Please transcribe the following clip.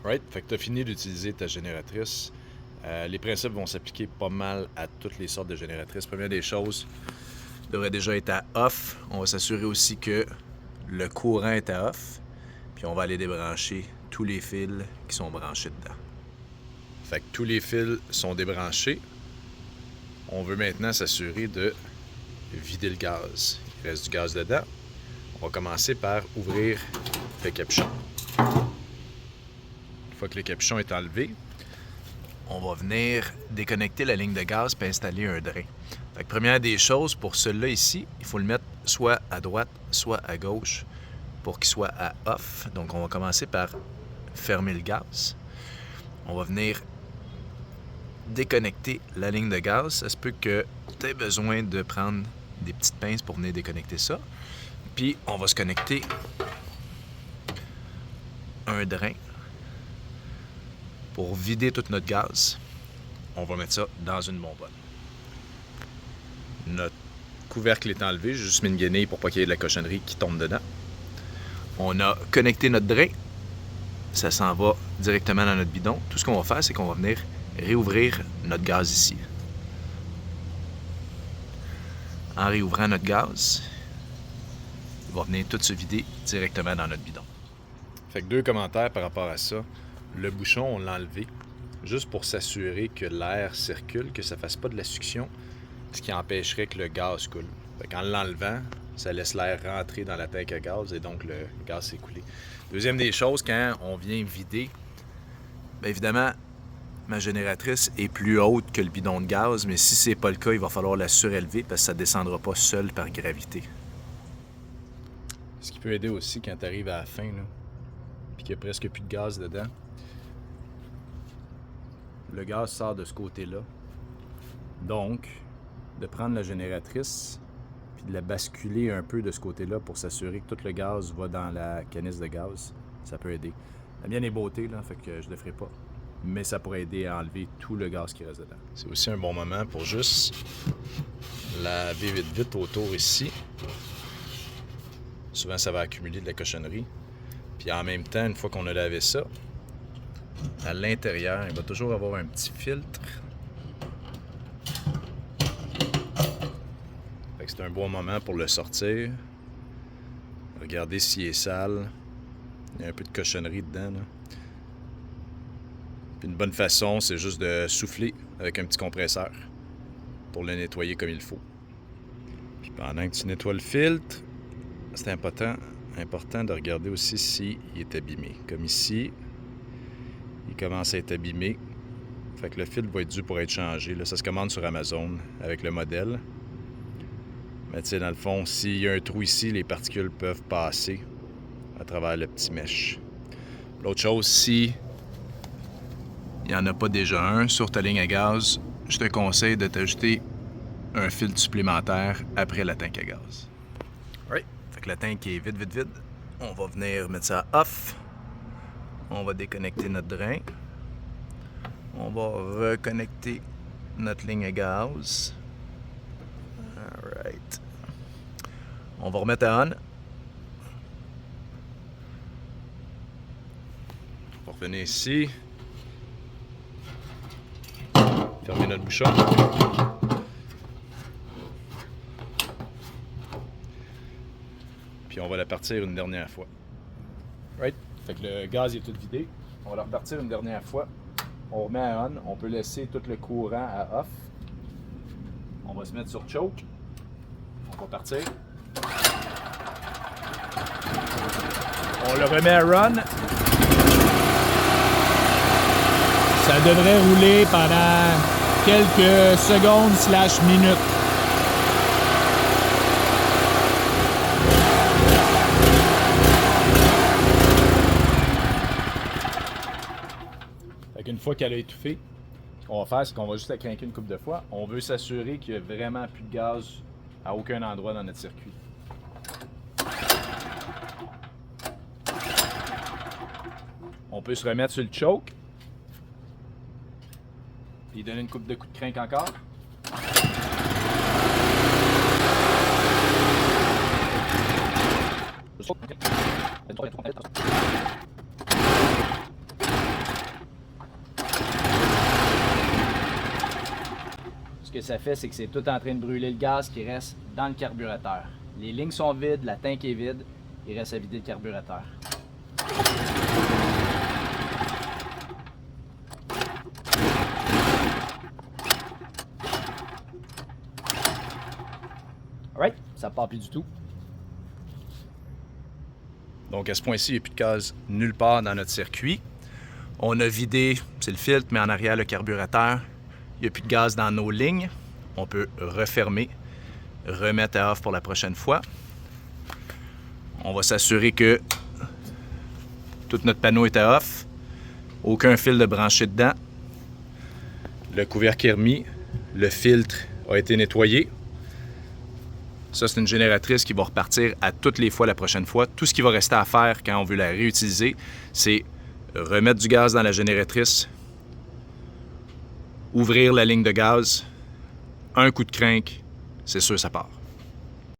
Right? Fait que tu as fini d'utiliser ta génératrice. Les principes vont s'appliquer pas mal à toutes les sortes de génératrices. Première des choses, devrait déjà être à off. On va s'assurer aussi que le courant est à off. Puis on va aller débrancher tous les fils qui sont branchés dedans. Fait que tous les fils sont débranchés. On veut maintenant s'assurer de vider le gaz. Il reste du gaz dedans. On va commencer par ouvrir le capuchon. Une fois que le capuchon est enlevé, on va venir déconnecter la ligne de gaz et installer un drain. Fait que première des choses, pour celui-là ici, il faut le mettre soit à droite, soit à gauche pour qu'il soit à off. Donc on va commencer par fermer le gaz. On va venir déconnecter la ligne de gaz. Ça se peut que tu aies besoin de prendre des petites pinces pour venir déconnecter ça. Puis on va se connecter un drain pour vider tout notre gaz. On va mettre ça dans une bonbonne. Notre couvercle est enlevé. J'ai juste mis une guenille pour pas qu'il y ait de la cochonnerie qui tombe dedans. On a connecté notre drain. Ça s'en va directement dans notre bidon. Tout ce qu'on va faire, c'est qu'on va venir réouvrir notre gaz ici. En réouvrant notre gaz, il va venir tout se vider directement dans notre bidon. Fait que 2 commentaires par rapport à ça. Le bouchon, on l'a enlevé juste pour s'assurer que l'air circule, que ça ne fasse pas de la succion, ce qui empêcherait que le gaz coule. Fait qu'en l'enlevant, ça laisse l'air rentrer dans la tank à gaz et donc le gaz s'écouler. Deuxième des choses, quand on vient vider, bien évidemment, ma génératrice est plus haute que le bidon de gaz, mais si c'est pas le cas, il va falloir la surélever parce que ça ne descendra pas seul par gravité. Ce qui peut aider aussi quand tu arrives à la fin, là, puis qu'il n'y a presque plus de gaz dedans. Le gaz sort de ce côté-là. Donc, de prendre la génératrice puis de la basculer un peu de ce côté-là pour s'assurer que tout le gaz va dans la canisse de gaz, ça peut aider. La mienne est beauté, là, fait que je ne le ferai pas. Mais ça pourrait aider à enlever tout le gaz qui reste dedans. C'est aussi un bon moment pour juste laver vite autour ici. Souvent, ça va accumuler de la cochonnerie. Puis en même temps, une fois qu'on a lavé ça, à l'intérieur, il va toujours avoir un petit filtre. Fait que c'est un bon moment pour le sortir. Regardez s'il est sale. Il y a un peu de cochonnerie dedans, là. Puis une bonne façon, c'est juste de souffler avec un petit compresseur pour le nettoyer comme il faut. Puis pendant que tu nettoies le filtre, c'est important de regarder aussi s'il est abîmé. Comme ici, il commence à être abîmé. Fait que le filtre va être dû pour être changé. Là, ça se commande sur Amazon avec le modèle. Mais tu sais, dans le fond, s'il y a un trou ici, les particules peuvent passer à travers le petit mèche. L'autre chose, si il n'y en a pas déjà un sur ta ligne à gaz, je te conseille de t'ajouter un filtre supplémentaire après la tank à gaz. Oui, fait que la tank est vide. On va venir mettre ça off. On va déconnecter notre drain. On va reconnecter notre ligne à gaz. Alright. On va remettre à on. On va revenir ici. Fermer notre bouchon. Puis on va la partir une dernière fois. Right? Fait que le gaz est tout vidé. On va la repartir une dernière fois. On remet à on. On peut laisser tout le courant à off. On va se mettre sur choke. On va partir. On le remet à run. Ça devrait rouler pendant quelques secondes / minutes. Fait qu'une fois qu'elle a étouffé, ce qu'on va faire, c'est qu'on va juste la craquer une couple de fois. On veut s'assurer qu'il n'y a vraiment plus de gaz à aucun endroit dans notre circuit. On peut se remettre sur le choke. Puis donner une coupe de coups de crank encore. que ça fait, c'est que c'est tout en train de brûler le gaz qui reste dans le carburateur. Les lignes sont vides, la tank est vide, il reste à vider le carburateur. Alright, ça part plus du tout. Donc à ce point-ci, il n'y a plus de gaz nulle part dans notre circuit. On a vidé, c'est le filtre, mais en arrière le carburateur. Il n'y a plus de gaz dans nos lignes. On peut refermer, remettre à off pour la prochaine fois. On va s'assurer que tout notre panneau est à off. Aucun fil de branché dedans. Le couvercle est remis. Le filtre a été nettoyé. Ça, c'est une génératrice qui va repartir à toutes les fois la prochaine fois. Tout ce qui va rester à faire quand on veut la réutiliser, c'est remettre du gaz dans la génératrice, ouvrir la ligne de gaz, un coup de crank, c'est sûr ça part.